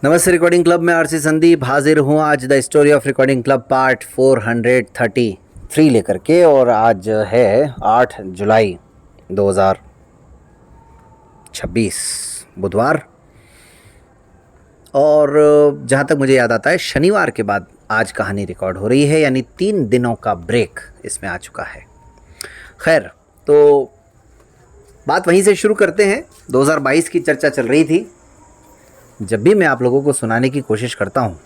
नमस्ते recording club में RC Sandeep हाजिर हूँ आज the story of recording club part 433 लेकर के। और आज है 8 जुलाई 2026 बुधवार। और जहाँ तक मुझे याद आता है शनिवार के बाद आज कहानी रिकॉर्ड हो रही है, यानी 3 दिनों का ब्रेक इसमें आ चुका है। खैर, तो बात वहीं से शुरू करते हैं। 2022 की चर्चा चल रही थी। जब भी मैं आप लोगों को सुनाने की कोशिश करता हूँ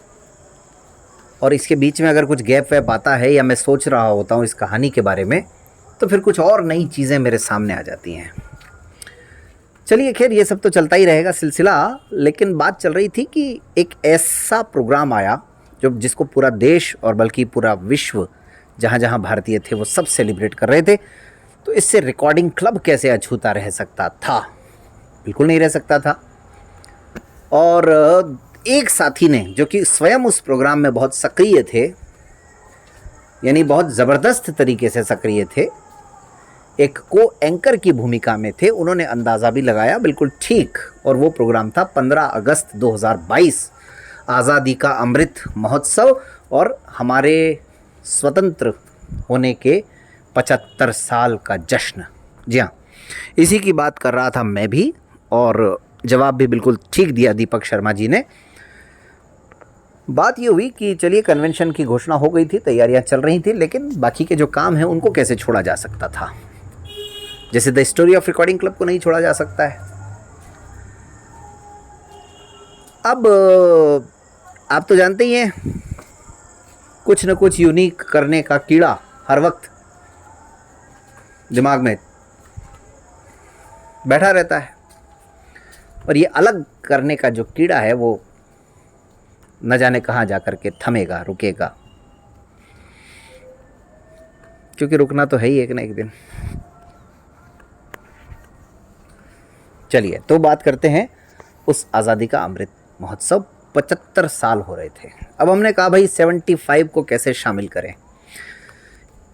और इसके बीच में अगर कुछ गैप वैप आता है या मैं सोच रहा होता हूँ इस कहानी के बारे में, तो फिर कुछ और नई चीज़ें मेरे सामने आ जाती हैं। चलिए, खैर ये सब तो चलता ही रहेगा सिलसिला। लेकिन बात चल रही थी कि एक ऐसा प्रोग्राम आया जिसको पूरा देश और बल्कि पूरा विश्व, जहाँ जहाँ भारतीय थे वो सब सेलिब्रेट कर रहे थे। तो इससे रिकॉर्डिंग क्लब कैसे अछूता रह सकता था? बिल्कुल नहीं रह सकता था। और एक साथी ने, जो कि स्वयं उस प्रोग्राम में बहुत सक्रिय थे, यानी बहुत ज़बरदस्त तरीके से सक्रिय थे, एक को एंकर की भूमिका में थे, उन्होंने अंदाज़ा भी लगाया बिल्कुल ठीक। और वो प्रोग्राम था 15 अगस्त 2022, आज़ादी का अमृत महोत्सव और हमारे स्वतंत्र होने के 75 साल का जश्न। जी हाँ, इसी की बात कर रहा था मैं भी, और जवाब भी बिल्कुल ठीक दिया दीपक शर्मा जी ने। बात ये हुई कि चलिए, कन्वेंशन की घोषणा हो गई थी, तैयारियां चल रही थी, लेकिन बाकी के जो काम हैं उनको कैसे छोड़ा जा सकता था? जैसे the story of recording club को नहीं छोड़ा जा सकता है। अब आप तो जानते ही हैं, कुछ न कुछ यूनिक करने का कीड़ा हर वक्त दिमाग में बैठा रहता है। और ये अलग करने का जो कीड़ा है वो न जाने कहाँ जा कर के थमेगा, रुकेगा, क्योंकि रुकना तो है ही एक ना एक दिन। चलिए, तो बात करते हैं उस आज़ादी का अमृत महोत्सव। 75 साल हो रहे थे। अब हमने कहा भाई 75 को कैसे शामिल करें।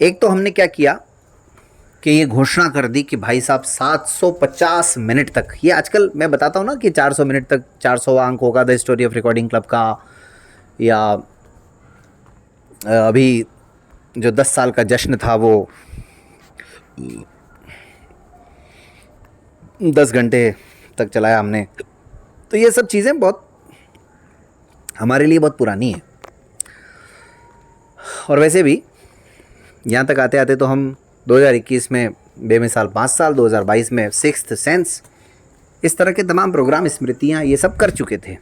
एक तो हमने क्या किया कि ये घोषणा कर दी कि भाई साहब 750 मिनट तक, ये आजकल मैं बताता हूँ ना कि 400 मिनट तक 400 अंक होगा the story of recording club का, या अभी जो 10 साल का जश्न था वो 10 घंटे तक चलाया हमने। तो ये सब चीज़ें बहुत हमारे लिए बहुत पुरानी है। और वैसे भी यहाँ तक आते आते तो हम 2021 में बेमिसाल 5 साल, 2022 में सिक्स्थ सेंस, इस तरह के तमाम प्रोग्राम, स्मृतियाँ, ये सब कर चुके थे।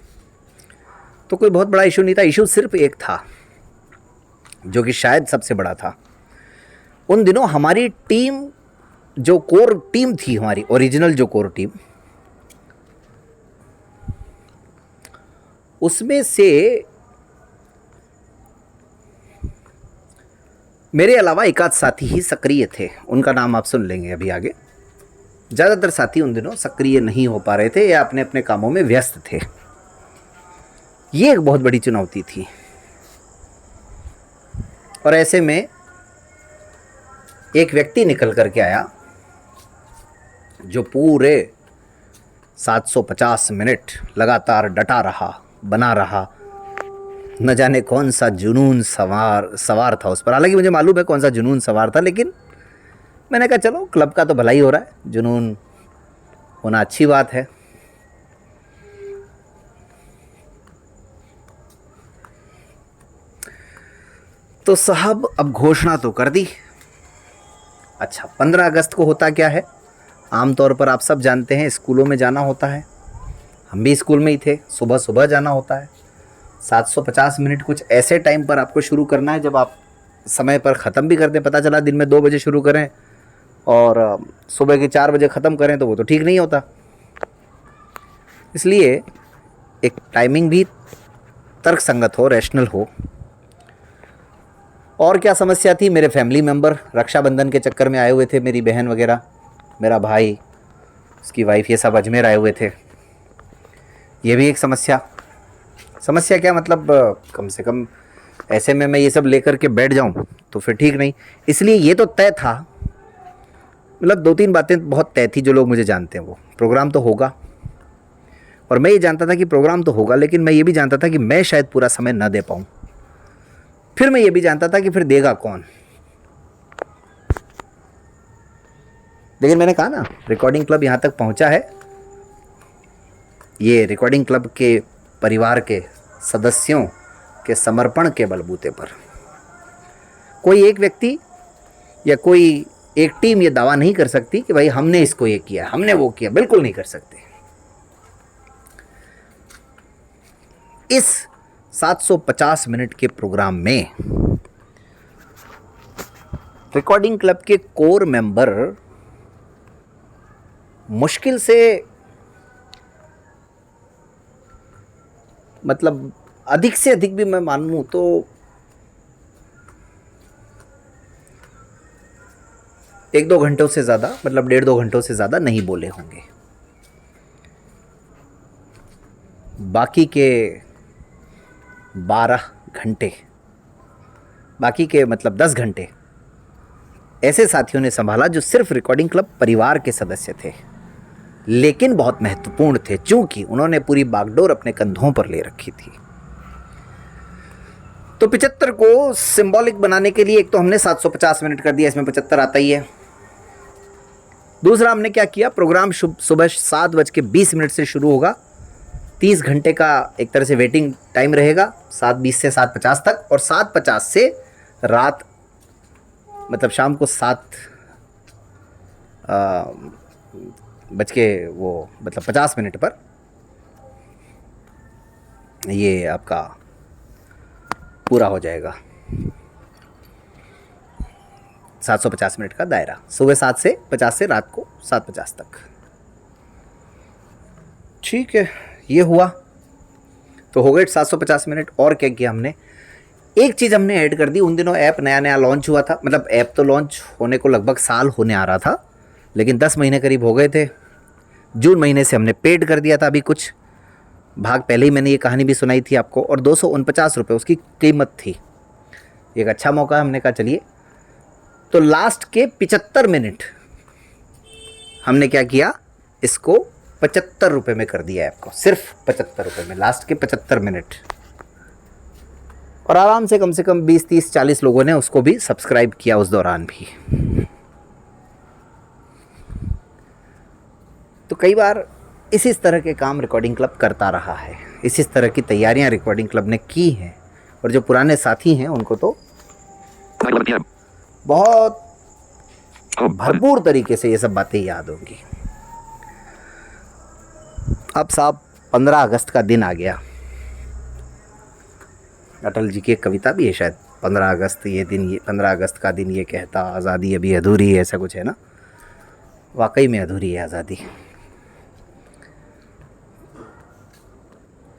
तो कोई बहुत बड़ा इशू नहीं था। इशू सिर्फ एक था, जो कि शायद सबसे बड़ा था। उन दिनों हमारी टीम, जो कोर टीम थी, हमारी ओरिजिनल जो कोर टीम, उसमें से मेरे अलावा एक आध साथी ही सक्रिय थे। उनका नाम आप सुन लेंगे अभी आगे। ज़्यादातर साथी उन दिनों सक्रिय नहीं हो पा रहे थे या अपने अपने कामों में व्यस्त थे। ये एक बहुत बड़ी चुनौती थी। और ऐसे में एक व्यक्ति निकल कर के आया जो पूरे 750 मिनट लगातार डटा रहा, बना रहा। न जाने कौन सा जुनून सवार था उस पर। हालांकि मुझे मालूम है कौन सा जुनून सवार था, लेकिन मैंने कहा चलो, क्लब का तो भला ही हो रहा है, जुनून होना अच्छी बात है। तो साहब, अब घोषणा तो कर दी। अच्छा, 15 अगस्त को होता क्या है? आमतौर पर आप सब जानते हैं, स्कूलों में जाना होता है। हम भी स्कूल में ही थे, सुबह सुबह जाना होता है। 750 मिनट कुछ ऐसे टाइम पर आपको शुरू करना है जब आप समय पर ख़त्म भी कर दें। पता चला दिन में 2 बजे शुरू करें और सुबह के 4 बजे ख़त्म करें, तो वो तो ठीक नहीं होता। इसलिए एक टाइमिंग भी तर्कसंगत हो, रैशनल हो। और क्या समस्या थी? मेरे फैमिली मेम्बर रक्षाबंधन के चक्कर में आए हुए थे, मेरी बहन वगैरह, मेरा भाई, उसकी वाइफ, ये सब अजमेर आए हुए थे। ये भी एक समस्या क्या मतलब, कम से कम ऐसे में मैं ये सब लेकर के बैठ जाऊं तो फिर ठीक नहीं। इसलिए ये तो तय था, मतलब 2-3 बातें बहुत तय थी। जो लोग मुझे जानते हैं, वो प्रोग्राम तो होगा, और मैं ये जानता था कि प्रोग्राम तो होगा, लेकिन मैं ये भी जानता था कि मैं शायद पूरा समय ना दे पाऊँ। फिर मैं ये भी जानता था कि फिर देगा कौन। लेकिन मैंने कहा ना, रिकॉर्डिंग क्लब यहाँ तक पहुँचा है, ये रिकॉर्डिंग क्लब के परिवार के सदस्यों के समर्पण के बलबूते पर। कोई एक व्यक्ति या कोई एक टीम ये दावा नहीं कर सकती कि भाई हमने इसको ये किया, हमने वो किया, बिल्कुल नहीं कर सकते। इस 750 मिनट के प्रोग्राम में रिकॉर्डिंग क्लब के कोर मेंबर मुश्किल से, मतलब अधिक से अधिक भी मैं मानूं तो 1-2 घंटों से ज़्यादा, मतलब 1.5-2 घंटों से ज़्यादा नहीं बोले होंगे। बाकी के 12 घंटे, बाकी के मतलब 10 घंटे ऐसे साथियों ने संभाला जो सिर्फ रिकॉर्डिंग क्लब परिवार के सदस्य थे, लेकिन बहुत महत्वपूर्ण थे, क्योंकि उन्होंने पूरी बागडोर अपने कंधों पर ले रखी थी। तो 75 को सिंबॉलिक बनाने के लिए एक तो हमने 750 मिनट कर दिया, इसमें 75 आता ही है। दूसरा हमने क्या किया, प्रोग्राम सुबह 7:20 से शुरू होगा, 30 घंटे का एक तरह से वेटिंग टाइम रहेगा, 7:20 से 7:50 तक, और 7:50 से रात मतलब शाम को 7:50 पर ये आपका पूरा हो जाएगा। 750 मिनट का दायरा, सुबह 7:50 से रात को 7:50 तक। ठीक है, ये हुआ तो हो गए 750 मिनट। और क्या किया हमने, एक चीज़ हमने ऐड कर दी। उन दिनों ऐप नया लॉन्च हुआ था, मतलब ऐप तो लॉन्च होने को लगभग साल होने आ रहा था, लेकिन 10 महीने करीब हो गए थे। जून महीने से हमने पेड कर दिया था, अभी कुछ भाग पहले ही मैंने ये कहानी भी सुनाई थी आपको, और 249 रुपये उसकी कीमत थी। एक अच्छा मौका है, हमने कहा चलिए। तो लास्ट के 75 मिनट हमने क्या किया, इसको 75 रुपये में कर दिया ऐप को, सिर्फ 75 रुपये में लास्ट के 75 मिनट। और आराम से कम 20, 30, 40 लोगों ने उसको भी सब्सक्राइब किया उस दौरान भी। तो कई बार इसी तरह के काम रिकॉर्डिंग क्लब करता रहा है, इसी तरह की तैयारियां रिकॉर्डिंग क्लब ने की हैं, और जो पुराने साथी हैं उनको तो बहुत भरपूर तरीके से ये सब बातें याद होंगी। अब साहब 15 अगस्त का दिन आ गया। अटल जी की एक कविता भी है शायद, 15 अगस्त ये दिन, ये 15 अगस्त का दिन ये कहता आज़ादी अभी अधूरी है, ऐसा कुछ है ना। वाकई में अधूरी है आज़ादी।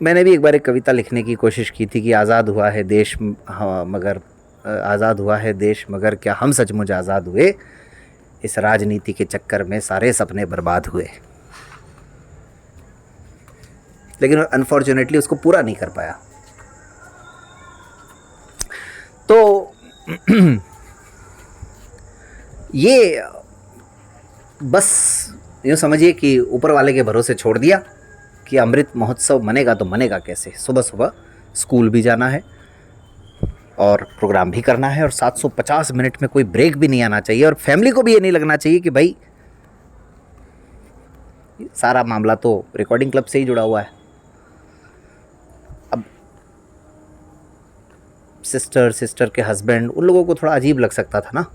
मैंने भी एक बार एक कविता लिखने की कोशिश की थी कि आज़ाद हुआ है देश, हाँ मगर आज़ाद हुआ है देश, मगर क्या हम सचमुच आज़ाद हुए, इस राजनीति के चक्कर में सारे सपने बर्बाद हुए। लेकिन अनफॉर्चुनेटली उसको पूरा नहीं कर पाया। तो ये बस यूँ समझिए कि ऊपर वाले के भरोसे छोड़ दिया कि अमृत महोत्सव मनेगा तो मनेगा कैसे। सुबह सुबह स्कूल भी जाना है और प्रोग्राम भी करना है, और 750 मिनट में कोई ब्रेक भी नहीं आना चाहिए, और फैमिली को भी ये नहीं लगना चाहिए कि भाई सारा मामला तो रिकॉर्डिंग क्लब से ही जुड़ा हुआ है। अब सिस्टर के हस्बैंड, उन लोगों को थोड़ा अजीब लग सकता था ना।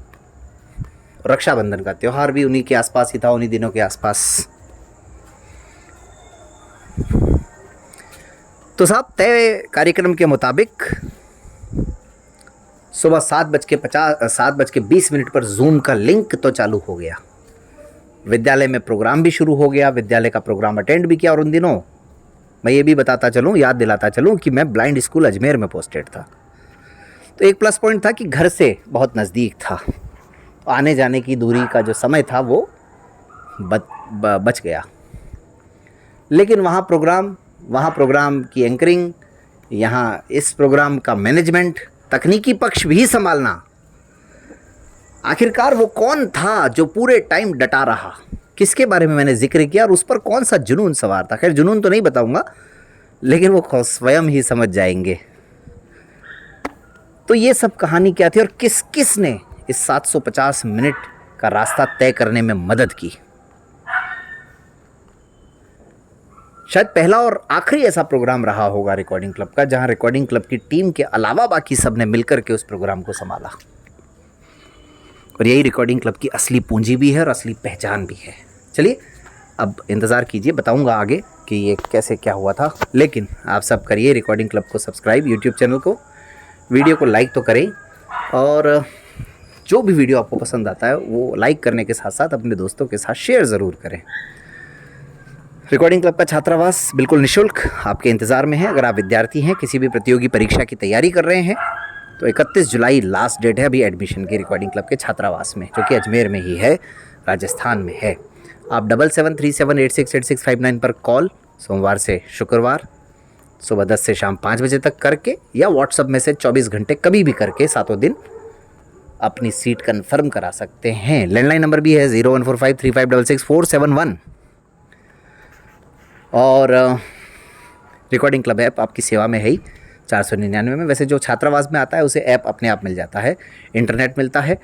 रक्षाबंधन का त्यौहार भी उन्हीं के आसपास ही था, उन्हीं दिनों के आसपास। तो साहब तय कार्यक्रम के मुताबिक सुबह 7:20 पर जूम का लिंक तो चालू हो गया। विद्यालय में प्रोग्राम भी शुरू हो गया, विद्यालय का प्रोग्राम अटेंड भी किया। और उन दिनों मैं ये भी बताता चलूँ, याद दिलाता चलूँ कि मैं ब्लाइंड स्कूल अजमेर में पोस्टेड था। तो एक प्लस पॉइंट था कि घर से बहुत नज़दीक था, आने जाने की दूरी का जो समय था वो बच गया। लेकिन वहाँ प्रोग्राम की एंकरिंग, यहाँ इस प्रोग्राम का मैनेजमेंट, तकनीकी पक्ष भी संभालना, आखिरकार वो कौन था जो पूरे टाइम डटा रहा। किसके बारे में मैंने जिक्र किया और उस पर कौन सा जुनून सवार था। खैर जुनून तो नहीं बताऊंगा, लेकिन वो स्वयं ही समझ जाएंगे। तो ये सब कहानी क्या थी और किस किस ने इस 750 मिनट का रास्ता तय करने में मदद की। शायद पहला और आखिरी ऐसा प्रोग्राम रहा होगा रिकॉर्डिंग क्लब का जहां रिकॉर्डिंग क्लब की टीम के अलावा बाकी सब ने मिलकर के उस प्रोग्राम को संभाला। और यही रिकॉर्डिंग क्लब की असली पूंजी भी है और असली पहचान भी है। चलिए अब इंतज़ार कीजिए, बताऊंगा आगे कि ये कैसे क्या हुआ था। लेकिन आप सब करिए रिकॉर्डिंग क्लब को सब्सक्राइब, यूट्यूब चैनल को, वीडियो को लाइक तो करें, और जो भी वीडियो आपको पसंद आता है वो लाइक करने के साथ साथ अपने दोस्तों के साथ शेयर ज़रूर करें। रिकॉर्डिंग क्लब का छात्रावास बिल्कुल निःशुल्क आपके इंतज़ार में है। अगर आप विद्यार्थी हैं, किसी भी प्रतियोगी परीक्षा की तैयारी कर रहे हैं, तो 31 जुलाई लास्ट डेट है अभी एडमिशन की रिकॉर्डिंग क्लब के छात्रावास में, जो कि अजमेर में ही है, राजस्थान में है। आप 7737868659 पर कॉल सोमवार से शुक्रवार सुबह 10 से शाम 5 बजे तक करके, या व्हाट्सएप मैसेज 24 घंटे कभी भी करके 7 दिन अपनी सीट कंफर्म करा सकते हैं। लैंडलाइन नंबर भी है 014535666471। और रिकॉर्डिंग क्लब ऐप आपकी सेवा में है ही 499 में। वैसे जो छात्रावास में आता है उसे ऐप अपने आप मिल जाता है, इंटरनेट मिलता है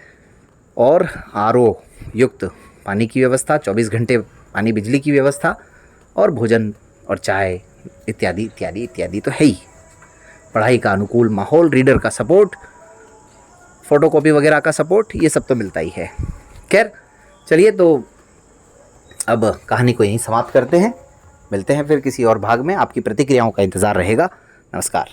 और RO युक्त पानी की व्यवस्था, 24 घंटे पानी बिजली की व्यवस्था, और भोजन और चाय इत्यादि इत्यादि इत्यादि तो है ही। पढ़ाई का अनुकूल माहौल, रीडर का सपोर्ट, फ़ोटोकॉपी वगैरह का सपोर्ट, ये सब तो मिलता ही है। खैर चलिए, तो अब कहानी को यहीं समाप्त करते हैं। मिलते हैं फिर किसी और भाग में। आपकी प्रतिक्रियाओं का इंतज़ार रहेगा। नमस्कार।